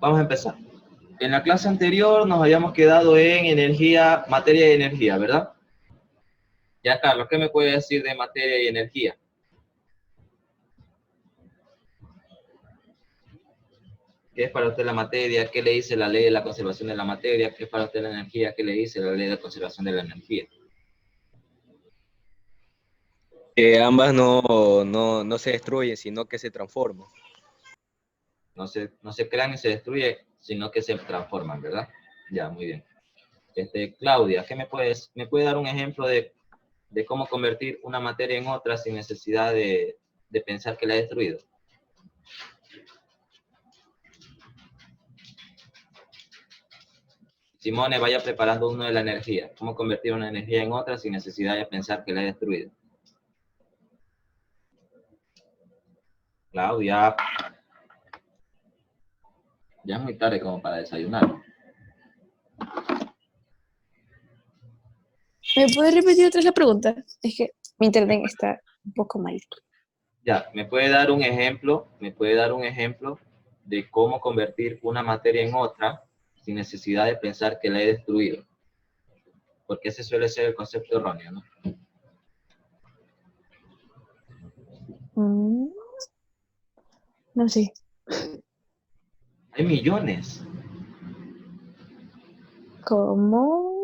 Vamos a empezar. En la clase anterior nos habíamos quedado en energía, materia y energía, ¿verdad? Ya, Carlos, ¿qué me puede decir de materia y energía? ¿Qué es para usted la materia? ¿Qué le dice la ley de la conservación de la materia? ¿Qué es para usted la energía? ¿Qué le dice la ley de la conservación de la energía? Que ambas no se destruyen, sino que se transforman. No se crean y se destruyen, sino que se transforman, ¿verdad? Ya, muy bien. Claudia, ¿qué me puede dar un ejemplo de cómo convertir una materia en otra sin necesidad de pensar que la ha destruido? Simone, vaya preparando uno de la energía. ¿Cómo convertir una energía en otra sin necesidad de pensar que la ha destruido? Claudia, ya es muy tarde como para desayunar. ¿Me puedes repetir otra vez la pregunta? Es que mi internet está un poco mal. Ya, ¿me puede dar un ejemplo? ¿Me puede dar un ejemplo de cómo convertir una materia en otra sin necesidad de pensar que la he destruido? Porque ese suele ser el concepto erróneo, ¿no? No sé. Hay millones. ¿Cómo?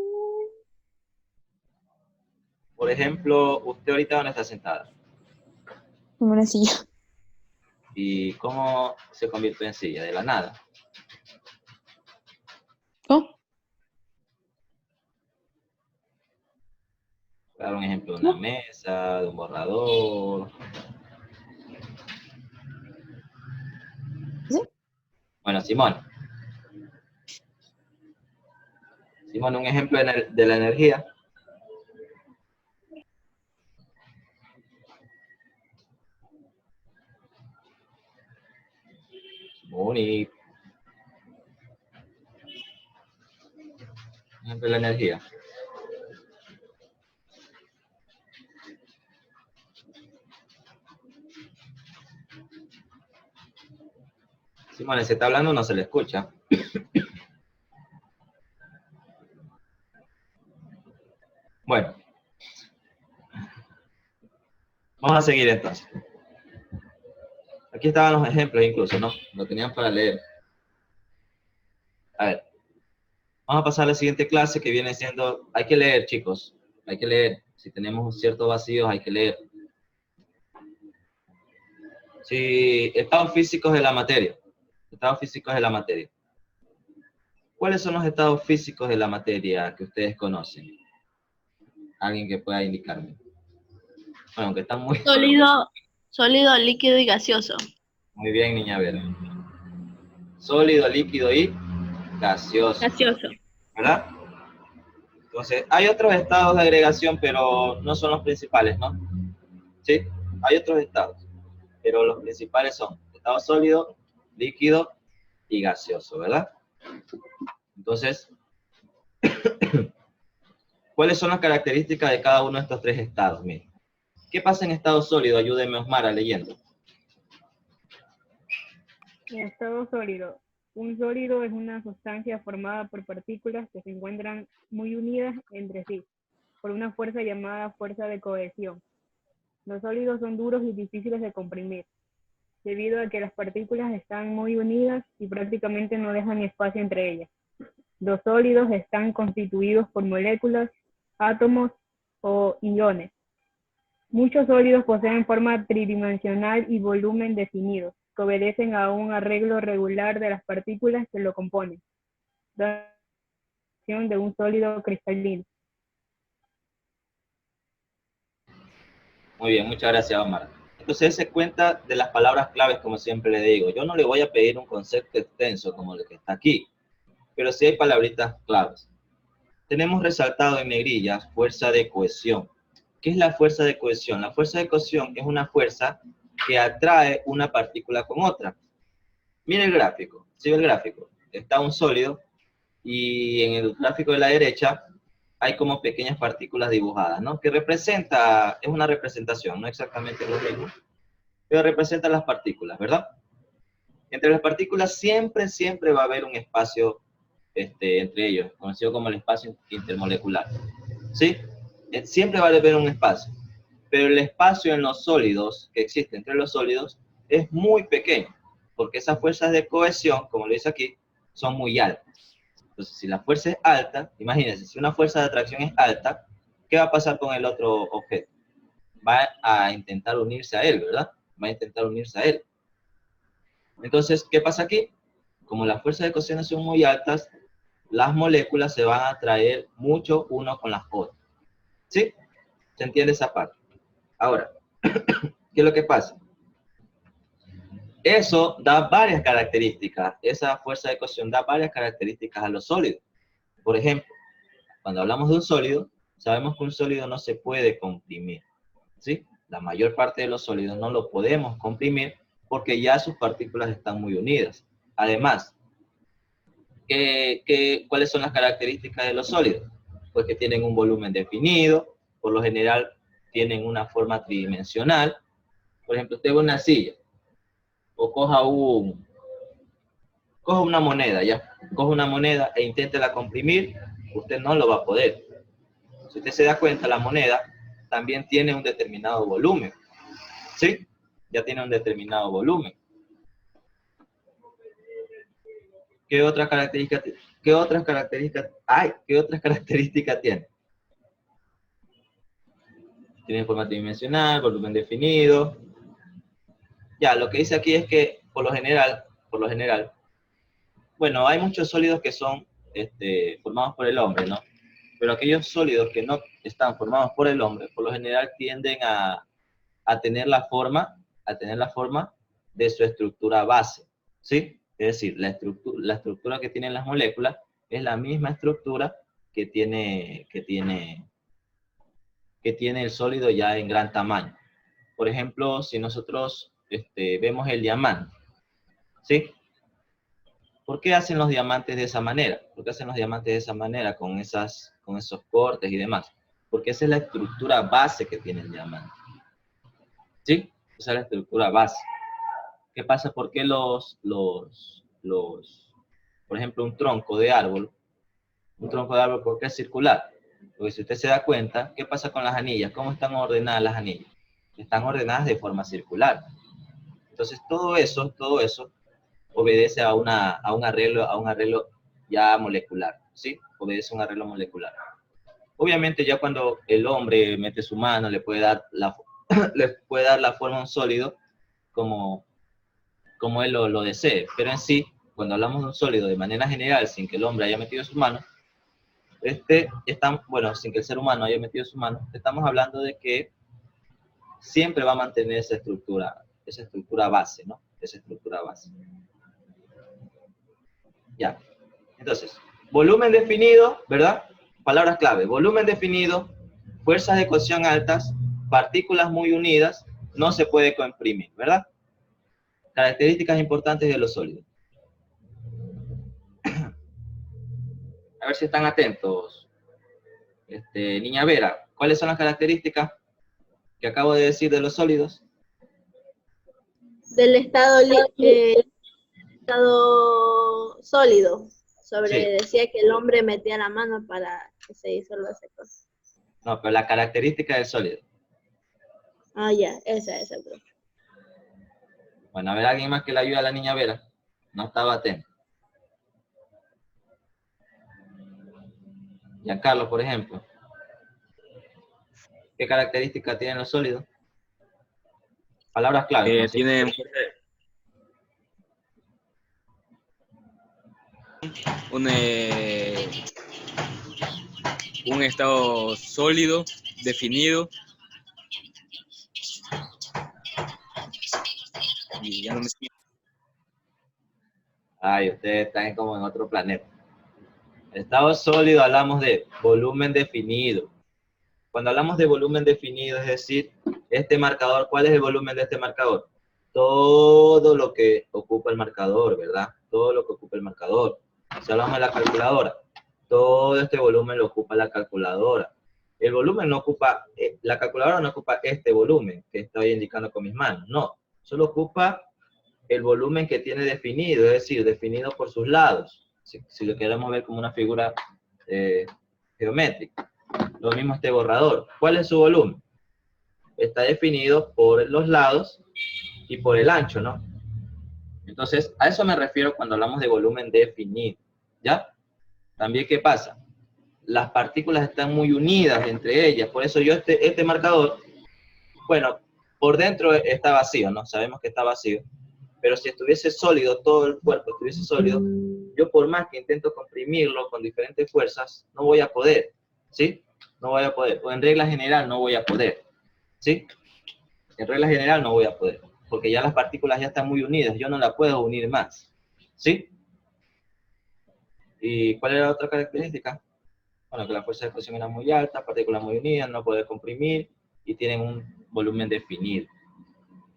Por ejemplo, usted ahorita dónde está sentada. En una silla. ¿Y cómo se convirtió en silla? De la nada. ¿Oh? Voy a dar un ejemplo de una mesa, de un borrador. ¿Sí? Bueno, Simón. Simón, un ejemplo de la energía. Bonito. Un ejemplo de la energía. Simón, se está hablando, no se le escucha. Bueno. Vamos a seguir entonces. Aquí estaban los ejemplos incluso, ¿no? Lo tenían para leer. A ver. Vamos a pasar a la siguiente clase que viene siendo... Hay que leer, chicos. Hay que leer. Si tenemos ciertos vacíos, hay que leer. Sí, estados físicos de la materia. Estados físicos de la materia. ¿Cuáles son los estados físicos de la materia que ustedes conocen? Alguien que pueda indicarme. Bueno, aunque están muy... Sólido, líquido y gaseoso. Muy bien, niña Vera. Sólido, líquido y gaseoso. Gaseoso. ¿Verdad? Entonces, hay otros estados de agregación, pero no son los principales, ¿no? ¿Sí? Hay otros estados, pero los principales son estado sólido, líquido y gaseoso, ¿verdad? Entonces, ¿cuáles son las características de cada uno de estos tres estados? Miren, ¿qué pasa en estado sólido? Ayúdenme, Osmara, leyendo. En estado sólido. Un sólido es una sustancia formada por partículas que se encuentran muy unidas entre sí, por una fuerza llamada fuerza de cohesión. Los sólidos son duros y difíciles de comprimir, debido a que las partículas están muy unidas y prácticamente no dejan espacio entre ellas. Los sólidos están constituidos por moléculas, átomos o iones. Muchos sólidos poseen forma tridimensional y volumen definido, que obedecen a un arreglo regular de las partículas que lo componen. La de un sólido cristalino. Muy bien, muchas gracias, Osmara. Entonces, se cuenta de las palabras claves, como siempre le digo. Yo no le voy a pedir un concepto extenso como el que está aquí, pero sí hay palabritas claves. Tenemos resaltado en negrillas fuerza de cohesión. ¿Qué es la fuerza de cohesión? La fuerza de cohesión es una fuerza que atrae una partícula con otra. Mira el gráfico, sigue el gráfico. Está un sólido y en el gráfico de la derecha hay como pequeñas partículas dibujadas, ¿no? Que representa, es una representación, no exactamente lo mismo, pero representa las partículas, ¿verdad? Entre las partículas siempre, siempre va a haber un espacio entre ellos, conocido como el espacio intermolecular. ¿Sí? Siempre va a haber un espacio. Pero el espacio en los sólidos, que existe entre los sólidos, es muy pequeño, porque esas fuerzas de cohesión, como lo dice aquí, son muy altas. Entonces, si la fuerza es alta, imagínense, si una fuerza de atracción es alta, ¿qué va a pasar con el otro objeto? Va a intentar unirse a él, ¿verdad? Va a intentar unirse a él. Entonces, ¿qué pasa aquí? Como las fuerzas de cohesión son muy altas, las moléculas se van a atraer mucho uno con las otras. ¿Sí? ¿Se entiende esa parte? Ahora, ¿qué es lo que pasa? Eso da varias características, esa fuerza de cohesión da varias características a los sólidos. Por ejemplo, cuando hablamos de un sólido, sabemos que un sólido no se puede comprimir, ¿sí? La mayor parte de los sólidos no lo podemos comprimir porque ya sus partículas están muy unidas. Además, ¿cuáles son las características de los sólidos? Pues que tienen un volumen definido, por lo general tienen una forma tridimensional. Por ejemplo, usted ve una silla, o coja una moneda, ya. Coja una moneda e inténtela comprimir, usted no lo va a poder. Si usted se da cuenta, la moneda también tiene un determinado volumen, ¿sí? Ya tiene un determinado volumen. ¿Qué otras características tiene? Tiene forma tridimensional, volumen definido. Ya, lo que dice aquí es que, por lo general, bueno, hay muchos sólidos que son formados por el hombre, ¿no? Pero aquellos sólidos que no están formados por el hombre, por lo general tienden a tener la forma de su estructura base, ¿sí? Es decir, la estructura que tienen las moléculas es la misma estructura que tiene el sólido ya en gran tamaño. Por ejemplo, si nosotros vemos el diamante, ¿sí? ¿Por qué hacen los diamantes de esa manera? ¿Por qué hacen los diamantes de esa manera, con esos cortes y demás? Porque esa es la estructura base que tiene el diamante. ¿Sí? Esa es la estructura base. ¿Qué pasa? ¿Por qué por ejemplo, un tronco de árbol, ¿por qué es circular? Porque si usted se da cuenta, ¿qué pasa con las anillas? ¿Cómo están ordenadas las anillas? Están ordenadas de forma circular. Entonces, todo eso obedece a un arreglo ya molecular, ¿sí? Obedece a un arreglo molecular. Obviamente, ya cuando el hombre mete su mano, le puede dar la forma a un sólido como él lo desee. Pero en sí, cuando hablamos de un sólido de manera general, sin que el hombre haya metido su mano, sin que el ser humano haya metido su mano, estamos hablando de que siempre va a mantener esa estructura base, ¿no? Esa estructura base. Ya. Entonces, volumen definido, ¿verdad? Palabras clave: volumen definido, fuerzas de cohesión altas, partículas muy unidas, no se puede comprimir, ¿verdad? Características importantes de los sólidos. A ver si están atentos. Niña Vera, ¿cuáles son las características que acabo de decir de los sólidos? Del estado sólido. Sí. Decía que el hombre metía la mano para que se disolva esa cosa. No, pero la característica del sólido. Ah, ya, esa. Bueno, a ver, alguien más que le ayude a la niña Vera. No estaba atento. Giancarlo, por ejemplo. ¿Qué características tienen los sólidos? Palabras clave. Tienen un estado sólido, definido. Y ya no me siento. Ay, ustedes están como en otro planeta. Estado sólido, hablamos de volumen definido. Cuando hablamos de volumen definido, es decir, este marcador, ¿cuál es el volumen de este marcador? Todo lo que ocupa el marcador, ¿verdad? Todo lo que ocupa el marcador. Si hablamos de la calculadora, todo este volumen lo ocupa la calculadora. El volumen no ocupa, la calculadora no ocupa este volumen que estoy indicando con mis manos, no. Solo ocupa el volumen que tiene definido, es decir, definido por sus lados, si lo queremos ver como una figura geométrica. Lo mismo este borrador. ¿Cuál es su volumen? Está definido por los lados y por el ancho, ¿no? Entonces, a eso me refiero cuando hablamos de volumen definido, ¿ya? También, ¿qué pasa? Las partículas están muy unidas entre ellas, por eso yo este marcador, bueno, por dentro está vacío, ¿no? Sabemos que está vacío, pero si estuviese sólido, todo el cuerpo estuviese sólido, yo por más que intento comprimirlo con diferentes fuerzas, no voy a poder, ¿sí? No voy a poder, o en regla general no voy a poder, ¿sí? En regla general no voy a poder, porque ya las partículas ya están muy unidas, yo no las puedo unir más, ¿sí? ¿Y cuál era la otra característica? Bueno, que la fuerza de presión era muy alta, partículas muy unidas, no poder comprimir, y tienen un volumen definido.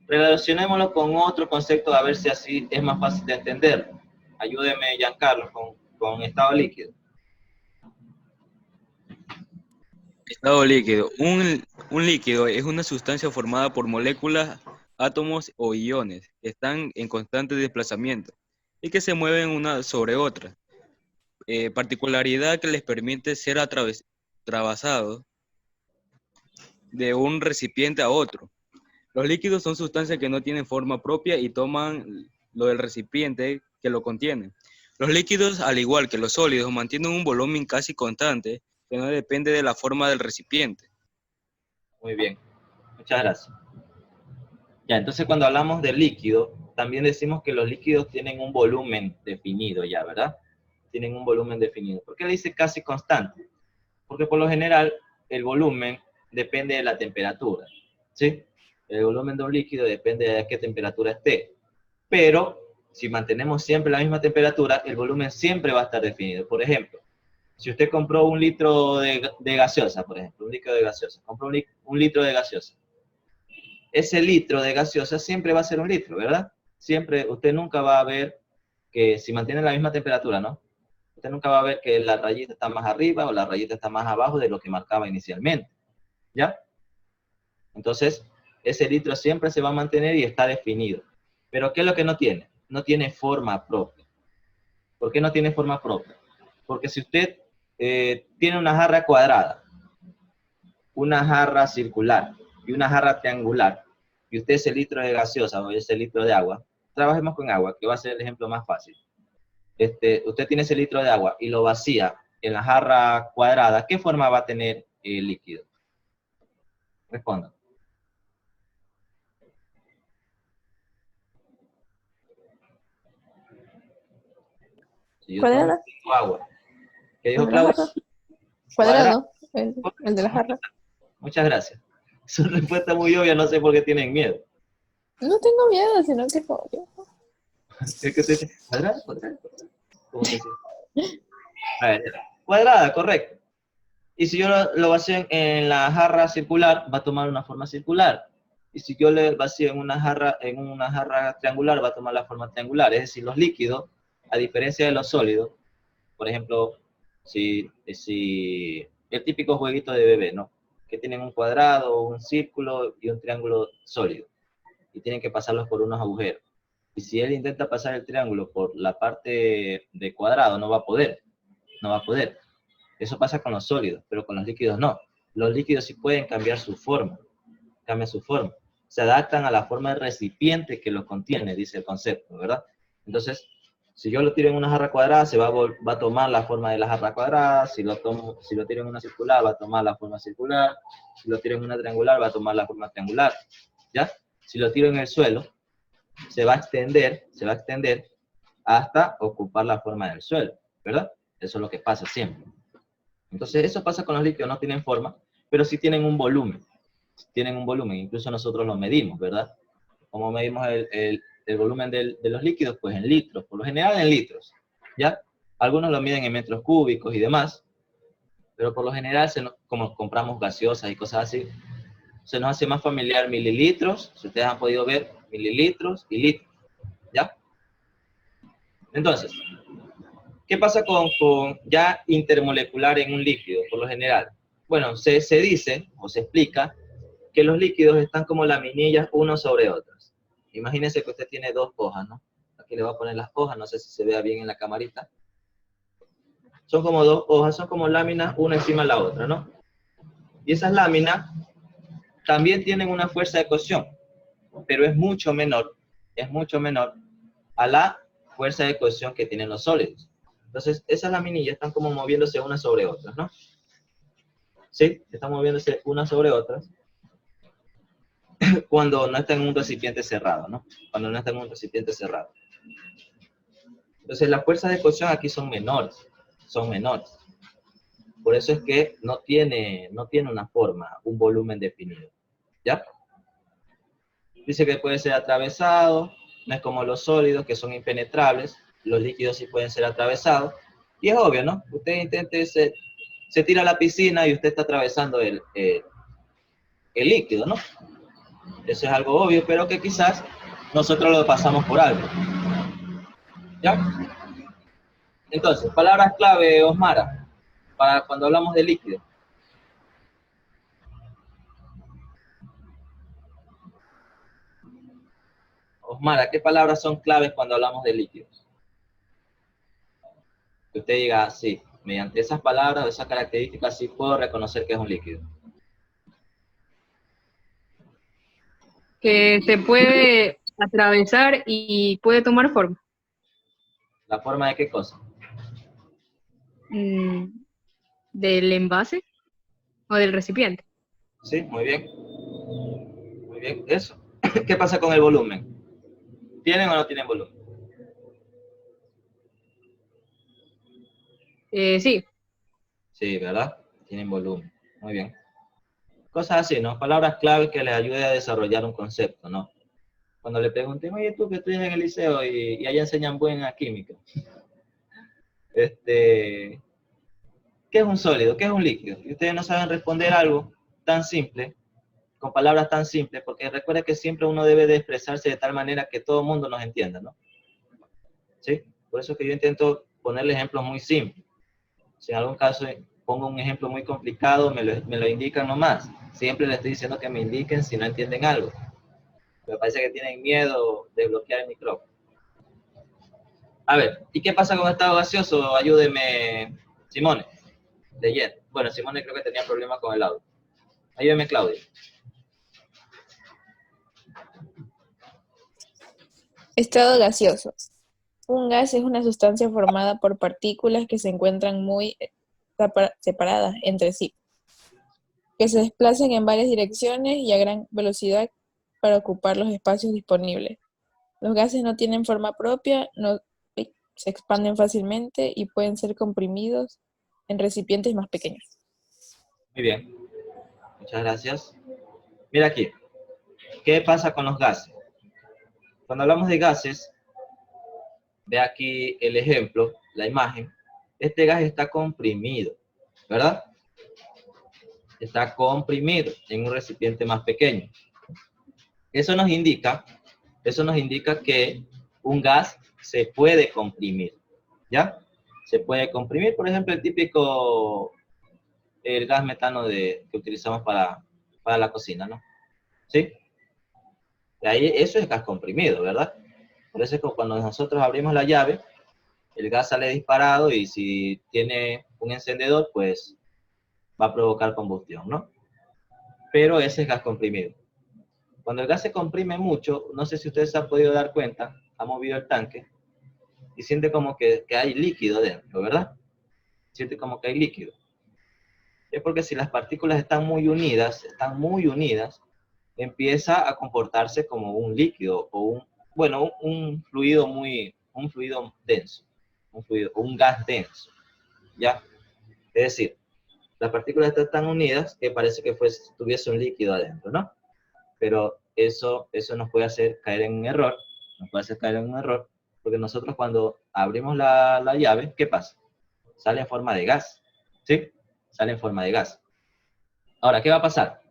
Relacionémoslo con otro concepto, a ver si así es más fácil de entender. Ayúdeme, Giancarlo, con estado líquido. Estado líquido. Un líquido es una sustancia formada por moléculas, átomos o iones que están en constante desplazamiento y que se mueven una sobre otra. Particularidad que les permite ser atravesados de un recipiente a otro. Los líquidos son sustancias que no tienen forma propia y toman lo del recipiente que lo contiene. Los líquidos, al igual que los sólidos, mantienen un volumen casi constante que no depende de la forma del recipiente. Muy bien, muchas gracias. Ya, entonces cuando hablamos de líquido, también decimos que los líquidos tienen un volumen definido ya, ¿verdad? Tienen un volumen definido. ¿Por qué dice casi constante? Porque por lo general el volumen depende de la temperatura, ¿sí? El volumen de un líquido depende de a qué temperatura esté. Pero si mantenemos siempre la misma temperatura, el volumen siempre va a estar definido. Por ejemplo, si usted compró un litro de gaseosa, por ejemplo, un líquido de gaseosa, compró un litro de gaseosa. Ese litro de gaseosa siempre va a ser un litro, ¿verdad? Siempre, usted nunca va a ver que si mantiene la misma temperatura, ¿no? Usted nunca va a ver que la rayita está más arriba o la rayita está más abajo de lo que marcaba inicialmente, ¿ya? Entonces, ese litro siempre se va a mantener y está definido. Pero ¿qué es lo que no tiene? No tiene forma propia. ¿Por qué no tiene forma propia? Porque si usted tiene una jarra cuadrada, una jarra circular y una jarra triangular, y usted ese litro de gaseosa o ese litro de agua, trabajemos con agua, que va a ser el ejemplo más fácil. Usted tiene ese litro de agua y lo vacía en la jarra cuadrada, ¿qué forma va a tener el líquido? Responda. Si yo ¿Cuadrada? tomo agua, ¿qué dijo ¿El de la Claudia? jarra? Cuadrado, el de la jarra. Muchas gracias. Su respuesta muy obvia, no sé por qué tienen miedo. No tengo miedo, sino que obvio. Es que usted dice, ¿cuadrada? ¿Cuadrada? ¿Cómo se dice? A ver, cuadrada, correcto. Y si yo lo vacío en la jarra circular, va a tomar una forma circular. Y si yo le vacío en una jarra triangular, va a tomar la forma triangular. Es decir, los líquidos, a diferencia de los sólidos, por ejemplo, si el típico jueguito de bebé, ¿no? Que tienen un cuadrado, un círculo y un triángulo sólido. Y tienen que pasarlos por unos agujeros. Y si él intenta pasar el triángulo por la parte de cuadrado, no va a poder. No va a poder. Eso pasa con los sólidos, pero con los líquidos no. Los líquidos sí pueden cambiar su forma. Cambian su forma. Se adaptan a la forma del recipiente que los contiene, dice el concepto, ¿verdad? Entonces, si yo lo tiro en una jarra cuadrada, va a tomar la forma de la jarra cuadrada. Si lo tiro en una circular, va a tomar la forma circular. Si lo tiro en una triangular, va a tomar la forma triangular. ¿Ya? Si lo tiro en el suelo, se va a extender hasta ocupar la forma del suelo, ¿verdad? Eso es lo que pasa siempre. Entonces, eso pasa con los líquidos, no tienen forma, pero sí tienen un volumen. Tienen un volumen, incluso nosotros lo medimos, ¿verdad? ¿Cómo medimos el volumen de los líquidos? Pues en litros, por lo general en litros, ¿ya? Algunos lo miden en metros cúbicos y demás, pero por lo general, como compramos gaseosas y cosas así, se nos hace más familiar mililitros, si ustedes han podido ver, mililitros y litros, ¿ya? Entonces, ¿qué pasa con ya intermolecular en un líquido, por lo general? Bueno, se dice, o se explica, que los líquidos están como laminillas unos sobre otros. Imagínese que usted tiene 2 hojas, ¿no? Aquí le voy a poner las hojas, no sé si se vea bien en la camarita. Son como 2 hojas, son como láminas una encima de la otra, ¿no? Y esas láminas también tienen una fuerza de cohesión, pero es mucho menor a la fuerza de cohesión que tienen los sólidos. Entonces, esas laminillas están como moviéndose unas sobre otras, ¿no? ¿Sí? Están moviéndose unas sobre otras cuando no están en un recipiente cerrado, ¿no? Cuando no están en un recipiente cerrado. Entonces, las fuerzas de cohesión aquí son menores. Por eso es que no tiene una forma, un volumen definido. ¿Ya? Dice que puede ser atravesado, no es como los sólidos que son impenetrables, los líquidos sí pueden ser atravesados. Y es obvio, ¿no? Usted intente, se tira a la piscina y usted está atravesando el líquido, ¿no? Eso es algo obvio, pero que quizás nosotros lo pasamos por algo. ¿Ya? Entonces, palabras clave, Osmara, para cuando hablamos de líquido. Osmara, ¿qué palabras son claves cuando hablamos de líquidos? Que usted diga, sí, mediante esas palabras o esas características sí puedo reconocer que es un líquido. Que se puede atravesar y puede tomar forma. ¿La forma de qué cosa? Del envase o del recipiente. Sí, muy bien. Muy bien, eso. ¿Qué pasa con el volumen? ¿Tienen o no tienen volumen? Sí. Sí, ¿verdad? Tienen volumen. Muy bien. Cosas así, ¿no? Palabras claves que les ayude a desarrollar un concepto, ¿no? Cuando le pregunten, oye, tú que estudias en el liceo y allá enseñan buena química. ¿Qué es un sólido? ¿Qué es un líquido? Y ustedes no saben responder algo tan simple, con palabras tan simples, porque recuerda que siempre uno debe de expresarse de tal manera que todo el mundo nos entienda, ¿no? ¿Sí? Por eso es que yo intento ponerle ejemplos muy simples. Si en algún caso pongo un ejemplo muy complicado, me lo indican nomás. Siempre les estoy diciendo que me indiquen si no entienden algo. Me parece que tienen miedo de bloquear el micrófono. A ver, ¿y qué pasa con estado gaseoso? Ayúdeme, Simone. De ayer. Bueno, Simone creo que tenía problemas con el audio. Ayúdeme, Claudia. Estado gaseoso. Un gas es una sustancia formada por partículas que se encuentran muy separadas entre sí, que se desplazan en varias direcciones y a gran velocidad para ocupar los espacios disponibles. Los gases no tienen forma propia, se expanden fácilmente y pueden ser comprimidos en recipientes más pequeños. Muy bien. Muchas gracias. Mira aquí. ¿Qué pasa con los gases? Cuando hablamos de gases, ve aquí el ejemplo, la imagen. Este gas está comprimido, ¿verdad? Está comprimido en un recipiente más pequeño. Eso nos indica que un gas se puede comprimir, ¿ya? Se puede comprimir, por ejemplo, el gas metano que utilizamos para la cocina, ¿no? ¿Sí? De ahí, eso es gas comprimido, ¿verdad? Por eso es que cuando nosotros abrimos la llave, el gas sale disparado y si tiene un encendedor, pues va a provocar combustión, ¿no? Pero ese es gas comprimido. Cuando el gas se comprime mucho, no sé si ustedes se han podido dar cuenta, ha movido el tanque y siente como que hay líquido dentro, ¿verdad? Siente como que hay líquido. Es porque si las partículas están muy unidas, empieza a comportarse como un líquido o un fluido denso, un gas denso, ¿ya? Es decir, las partículas están tan unidas que parece que tuviese un líquido adentro, ¿no? Pero eso nos puede hacer caer en un error, porque nosotros cuando abrimos la llave, ¿qué pasa? Sale en forma de gas, ¿sí? Sale en forma de gas. Ahora, ¿qué va a pasar?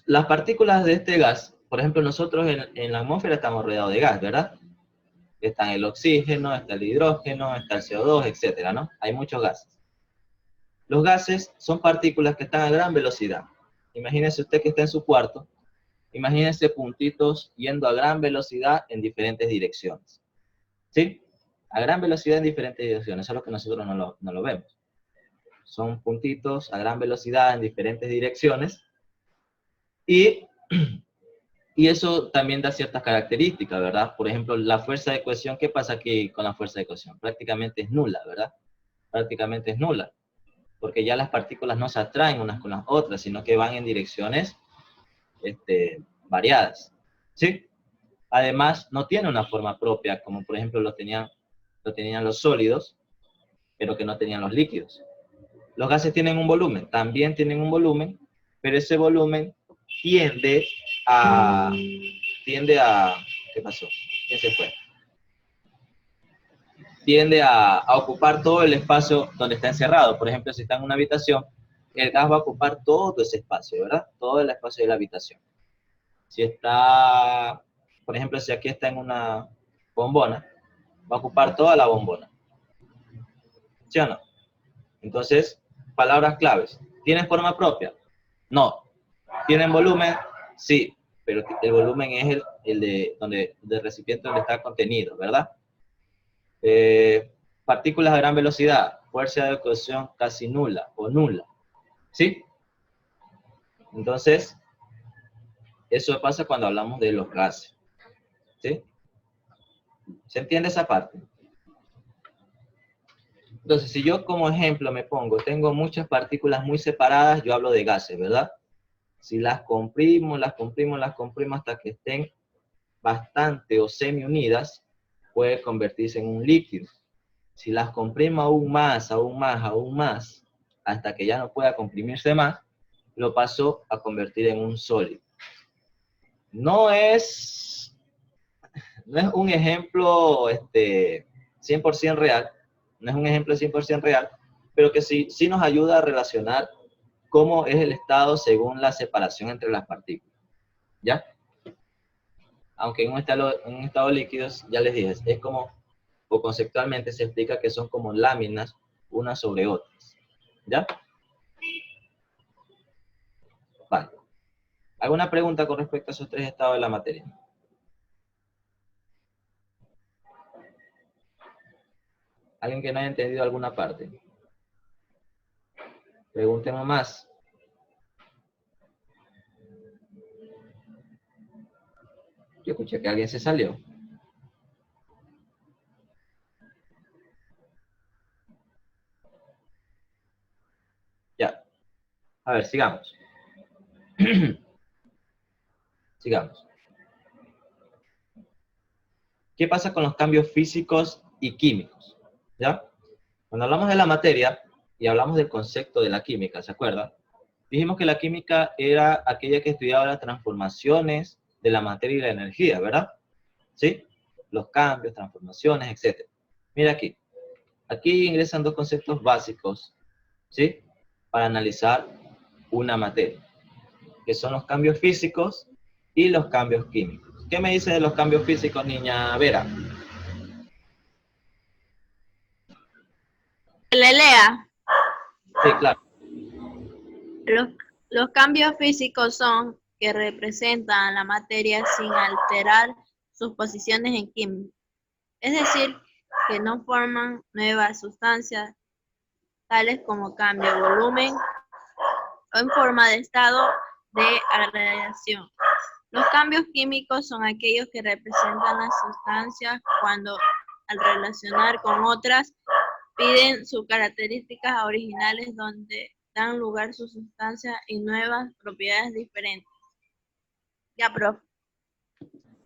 Las partículas de este gas, por ejemplo, nosotros en la atmósfera estamos rodeados de gas, ¿verdad? Está el oxígeno, está el hidrógeno, está el CO2, etcétera, ¿no? Hay muchos gases. Los gases son partículas que están a gran velocidad. Imagínese usted que está en su cuarto Imagínense puntitos yendo a gran velocidad en diferentes direcciones. ¿Sí? A gran velocidad en diferentes direcciones. Eso es lo que nosotros no lo vemos. Son puntitos a gran velocidad en diferentes direcciones. Y eso también da ciertas características, ¿verdad? Por ejemplo, la fuerza de cohesión, ¿qué pasa aquí con la fuerza de cohesión? Prácticamente es nula, ¿verdad? Prácticamente es nula. Porque ya las partículas no se atraen unas con las otras, sino que van en direcciones variadas. ¿Sí? Además, no tiene una forma propia, como por ejemplo lo tenían los sólidos, pero que no tenían los líquidos. Los gases tienen un volumen, también tienen un volumen, pero ese volumen tiende a... ¿Qué pasó? ¿Quién se fue? Tiende a ocupar todo el espacio donde está encerrado. Por ejemplo, si está en una habitación, el gas va a ocupar todo ese espacio, ¿verdad? Todo el espacio de la habitación. Si está, por ejemplo, si aquí está en una bombona, va a ocupar toda la bombona. ¿Sí o no? Entonces, palabras claves. ¿Tienen forma propia? No. ¿Tienen volumen? Sí, pero el volumen es del recipiente donde está contenido, ¿verdad? Partículas de gran velocidad, fuerza de cohesión casi nula o nula. ¿Sí? Entonces, eso pasa cuando hablamos de los gases. ¿Sí? ¿Se entiende esa parte? Entonces, si yo como ejemplo me pongo, tengo muchas partículas muy separadas, yo hablo de gases, ¿verdad? Si las comprimo hasta que estén bastante o semi unidas, puede convertirse en un líquido. Si las comprimo aún más, hasta que ya no pueda comprimirse más, lo paso a convertir en un sólido. No es un ejemplo 100% real, no es un ejemplo 100% real, pero que sí nos ayuda a relacionar cómo es el estado según la separación entre las partículas. ¿Ya? Aunque en un estado líquido, ya les dije, es como, o conceptualmente se explica que son como láminas unas sobre otras. ¿Ya? Vale. ¿Alguna pregunta con respecto a esos tres estados de la materia? ¿Alguien que no haya entendido alguna parte? Pregúntenos más. Yo escuché que alguien se salió. Ya. A ver, sigamos. Sigamos. ¿Qué pasa con los cambios físicos y químicos? ¿Ya? Cuando hablamos de la materia y hablamos del concepto de la química, ¿se acuerdan? Dijimos que la química era aquella que estudiaba las transformaciones de la materia y la energía, ¿verdad? ¿Sí? Los cambios, transformaciones, etc. Mira aquí. Aquí ingresan dos conceptos básicos, ¿sí? Para analizar una materia, que son los cambios físicos y los cambios químicos. ¿Qué me dice de los cambios físicos, niña Vera? Le lea. Sí, claro. Los cambios físicos son que representan la materia sin alterar sus posiciones en química. Es decir, que no forman nuevas sustancias, tales como cambio de volumen o en forma de estado de agregación. Los cambios químicos son aquellos que representan las sustancias cuando, al relacionar con otras, piden sus características originales donde dan lugar sus sustancias y nuevas propiedades diferentes. Ya, profe.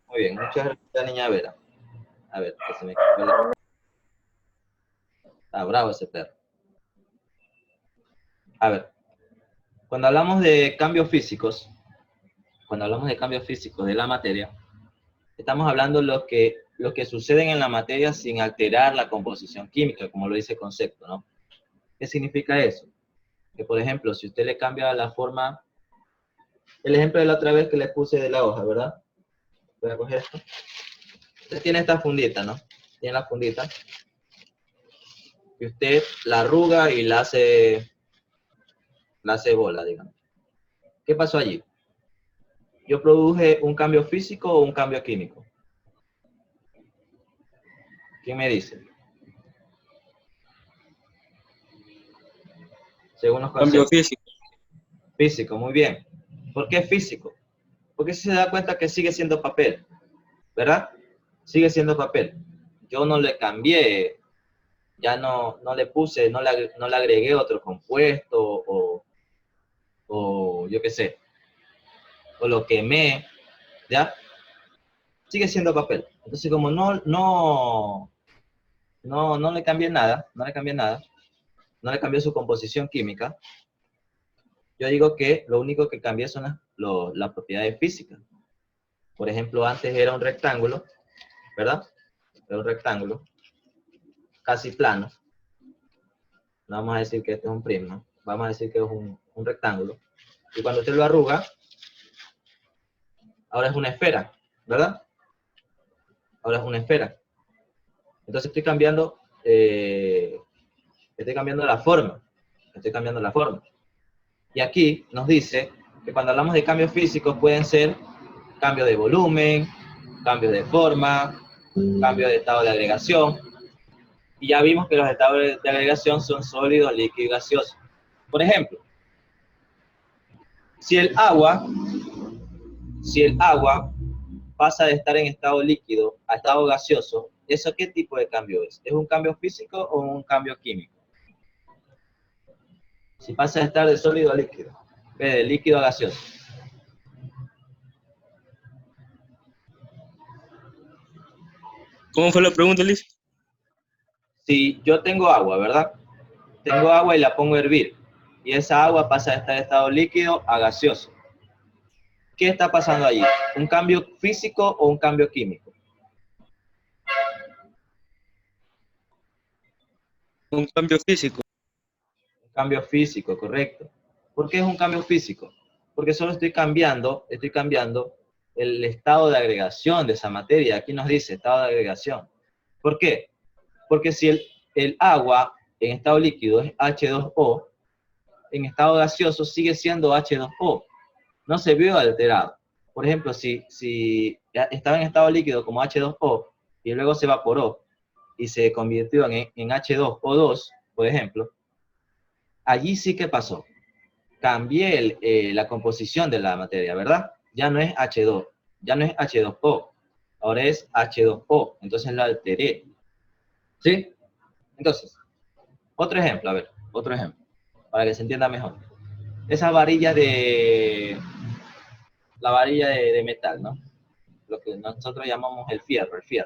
Muy bien, muchas gracias, niña Vera. A ver, que se me quedó la... Está bravo ese perro. A ver, cuando hablamos de cambios físicos, de la materia, estamos hablando de lo que suceden en la materia sin alterar la composición química, como lo dice el concepto, ¿no? ¿Qué significa eso? Que, por ejemplo, si usted le cambia la forma, el ejemplo de la otra vez que le puse de la hoja, ¿verdad? Voy a coger esto. Usted tiene esta fundita, ¿no? Tiene la fundita. Y usted la arruga y la hace bola, digamos. ¿Qué pasó allí? ¿Yo produje un cambio físico o un cambio químico? ¿Quién me dice? Según los Cambio conceptos. físico. Físico, muy bien. ¿Por qué físico? Porque si se da cuenta que sigue siendo papel, ¿verdad? Sigue siendo papel. Yo no le cambié, ya no le puse, no le agregué otro compuesto o yo qué sé, o lo quemé, ¿ya? Sigue siendo papel. Entonces, como no le cambié nada, no le cambié su composición química, yo digo que lo único que cambié son las propiedades físicas. Por ejemplo, antes era un rectángulo, ¿verdad? Era un rectángulo, casi plano. No vamos a decir que este es un prisma, vamos a decir que es un rectángulo. Y cuando usted lo arruga, ahora es una esfera, ¿verdad? Ahora es una esfera. Entonces estoy cambiando la forma. Estoy cambiando la forma. Y aquí nos dice que cuando hablamos de cambios físicos pueden ser cambio de volumen, cambio de forma, cambio de estado de agregación. Y ya vimos que los estados de agregación son sólidos, líquidos y gaseosos. Por ejemplo, si el agua pasa de estar en estado líquido a estado gaseoso, ¿eso qué tipo de cambio es? ¿Es un cambio físico o un cambio químico? Si pasa de estar de sólido a líquido, de líquido a gaseoso. ¿Cómo fue la pregunta, Liz? Si yo tengo agua, ¿verdad? Tengo agua y la pongo a hervir. Y esa agua pasa de estar de estado líquido a gaseoso. ¿Qué está pasando allí? ¿Un cambio físico o un cambio químico? Un cambio físico. Un cambio físico, correcto. ¿Por qué es un cambio físico? Porque solo estoy cambiando el estado de agregación de esa materia. Aquí nos dice estado de agregación. ¿Por qué? Porque si el agua en estado líquido es H2O, en estado gaseoso sigue siendo H2O. No se vio alterado. Por ejemplo, si estaba en estado líquido como H2O y luego se evaporó y se convirtió en H2O2, por ejemplo, allí sí que pasó. Cambié la composición de la materia, ¿verdad? Ya no es H2, ya no es H2O, ahora es H2O, entonces la alteré. ¿Sí? Entonces, otro ejemplo, a ver, otro ejemplo, para que se entienda mejor. Esa varilla la varilla de metal, ¿no? Lo que nosotros llamamos el fierro, ya.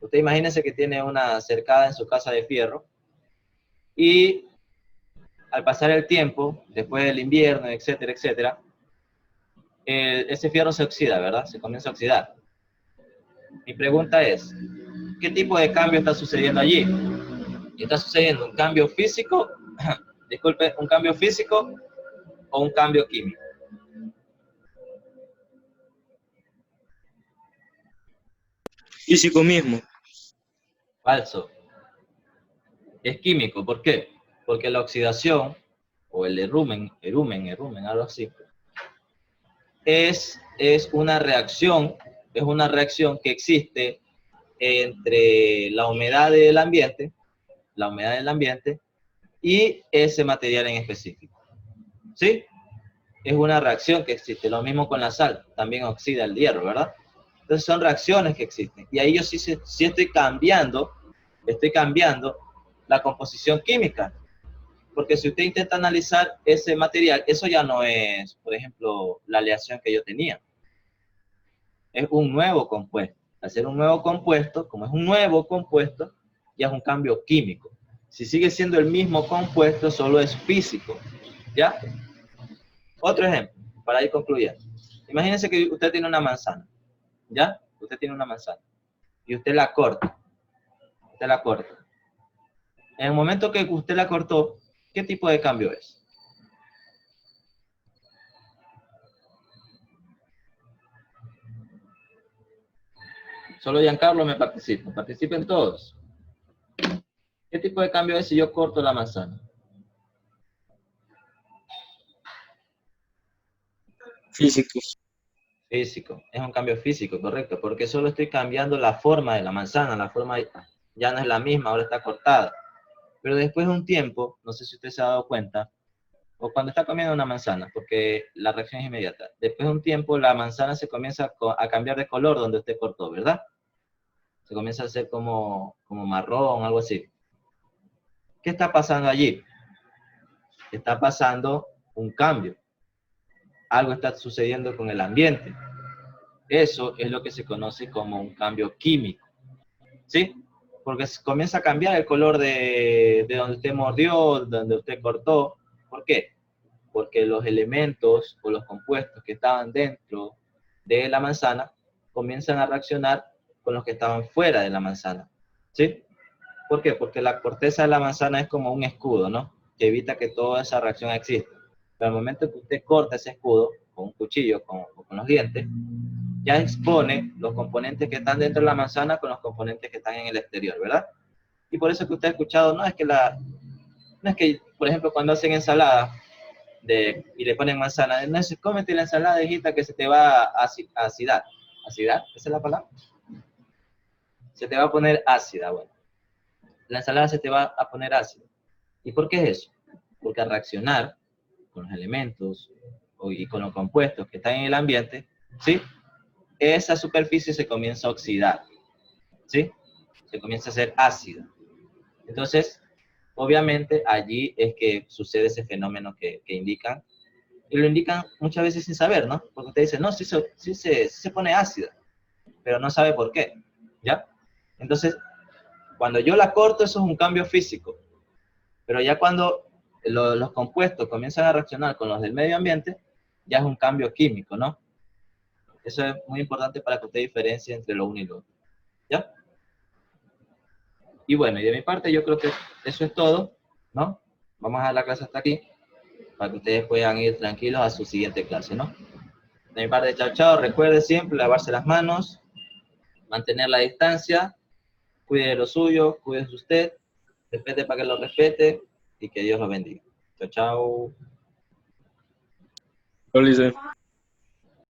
Usted imagínese que tiene una cercada en su casa de fierro y al pasar el tiempo, después del invierno, etcétera, etcétera, ese fierro se oxida, ¿verdad? Se comienza a oxidar. Mi pregunta es, ¿qué tipo de cambio está sucediendo allí? ¿Está sucediendo un cambio físico, disculpe, un cambio físico o un cambio químico? Físico mismo. Falso. Es químico, ¿por qué? Porque la oxidación o el erumen, algo así, es una reacción que existe entre la humedad del ambiente y ese material en específico. ¿Sí? Es una reacción que existe. Lo mismo con la sal, también oxida el hierro, ¿verdad? Entonces son reacciones que existen. Y ahí yo sí estoy cambiando la composición química. Porque si usted intenta analizar ese material, eso ya no es, por ejemplo, la aleación que yo tenía. Es un nuevo compuesto. Al ser un nuevo compuesto, como es un nuevo compuesto, ya es un cambio químico. Si sigue siendo el mismo compuesto, solo es físico. ¿Ya? Otro ejemplo, para ir concluyendo. Imagínense que usted tiene una manzana. ¿Ya? Usted tiene una manzana. Y usted la corta. En el momento que usted la cortó, ¿qué tipo de cambio es? Solo Giancarlo me participa. Participen todos. ¿Qué tipo de cambio es si yo corto la manzana? Físico. Físico, es un cambio físico, correcto, porque solo estoy cambiando la forma de la manzana, la forma ya no es la misma, ahora está cortada. Pero después de un tiempo, no sé si usted se ha dado cuenta, o cuando está comiendo una manzana, porque la reacción es inmediata. Después de un tiempo, la manzana se comienza a cambiar de color donde usted cortó, ¿verdad? Se comienza a hacer como marrón, algo así. ¿Qué está pasando allí? Está pasando un cambio. Algo está sucediendo con el ambiente. Eso es lo que se conoce como un cambio químico, ¿sí? Porque comienza a cambiar el color de donde usted mordió, donde usted cortó. ¿Por qué? Porque los elementos o los compuestos que estaban dentro de la manzana comienzan a reaccionar con los que estaban fuera de la manzana, ¿sí? ¿Por qué? Porque la corteza de la manzana es como un escudo, ¿no? Que evita que toda esa reacción exista. Pero al momento que usted corta ese escudo con un cuchillo o con los dientes, ya expone los componentes que están dentro de la manzana con los componentes que están en el exterior, ¿verdad? Y por eso que usted ha escuchado, no es que, por ejemplo, cuando hacen ensalada y le ponen manzana, no es cómete la ensalada, hijita, que se te va a acidar. ¿Acidar? ¿Esa es la palabra? Se te va a poner ácida, bueno. La ensalada se te va a poner ácida. ¿Y por qué es eso? Porque al reaccionar con los elementos y con los compuestos que están en el ambiente, ¿sí? Esa superficie se comienza a oxidar, ¿sí? Se comienza a hacer ácida. Entonces, obviamente, allí es que sucede ese fenómeno que indican, y lo indican muchas veces sin saber, ¿no? Porque usted dice, no, sí se pone ácida, pero no sabe por qué, ¿ya? Entonces, cuando yo la corto, eso es un cambio físico, pero ya cuando los compuestos comienzan a reaccionar con los del medio ambiente, ya es un cambio químico, ¿no? Eso es muy importante para que usted diferencie entre lo uno y lo otro, ¿ya? Y bueno, y de mi parte yo creo que eso es todo, ¿no? Vamos a dejar la clase hasta aquí, para que ustedes puedan ir tranquilos a su siguiente clase, ¿no? De mi parte, chao, chao. Recuerde siempre lavarse las manos, mantener la distancia, cuide de lo suyo, cuide de usted, respete para que lo respete y que Dios lo bendiga. Chao, chao. Lo dice.